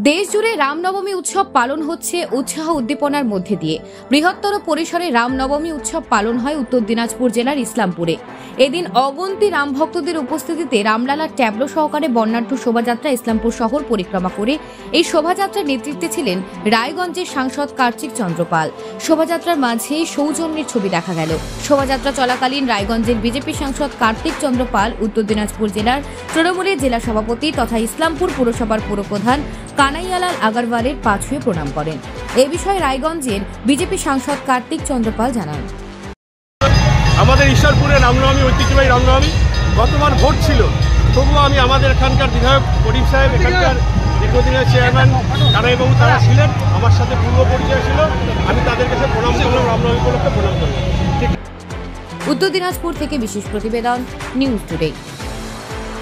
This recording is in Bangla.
দেশ জুড়ে রামনবমী উৎসব পালন হচ্ছে উৎসাহ উদ্দীপনার মধ্যে দিয়ে। বৃহত্তর পরিসরে রামনবমী উৎসব পালন হয় উত্তর দিনাজপুর জেলার ইসলামপুরে। এদিন অগন্তি রাম ভক্তদের উপস্থিতিতে রামলালার ট্যাবলো সহকারে বর্ণাঢ্য শোভাযাত্রা ইসলামপুর শহর পরিক্রমা করে এই শোভাযাত্রার নেতৃত্বে ছিলেন রায়গঞ্জের সাংসদ কার্তিক চন্দ্র পাল। শোভাযাত্রার মাঝে সৌজন্যের ছবি দেখা গেল। শোভাযাত্রা চলাকালীন রায়গঞ্জের বিজেপি সাংসদ কার্তিক চন্দ্র পাল উত্তর দিনাজপুর জেলার তৃণমূলের জেলা সভাপতি তথা ইসলামপুর পুরসভার পুরপ্রধান কানাইয়ালাল আগারওয়ালের পা ছুঁয়ে প্রণাম করেন। এ বিষয়ে রায়গঞ্জের বিজেপি সাংসদ কার্তিক চন্দ্র পাল জানান, আমাদের ঈশ্বরপুরে রামনবমী ঐতিহ্যবাহী রামনবমী গতবার ভোট ছিল, তবুও আমি আমাদের এখানকার বিধায়ক করিম সাহেব, এখানকার দীর্ঘদিনের চেয়ারম্যান কানাইবাবু তারা ছিলেন, আমার সাথে পূর্ব পরিচয় ছিল, আমি তাদের কাছে প্রণাম করলাম, রামনবমী উপলক্ষে প্রণাম করলাম। উত্তর দিনাজপুর থেকে বিশেষ প্রতিবেদন, নিউজ টুডে।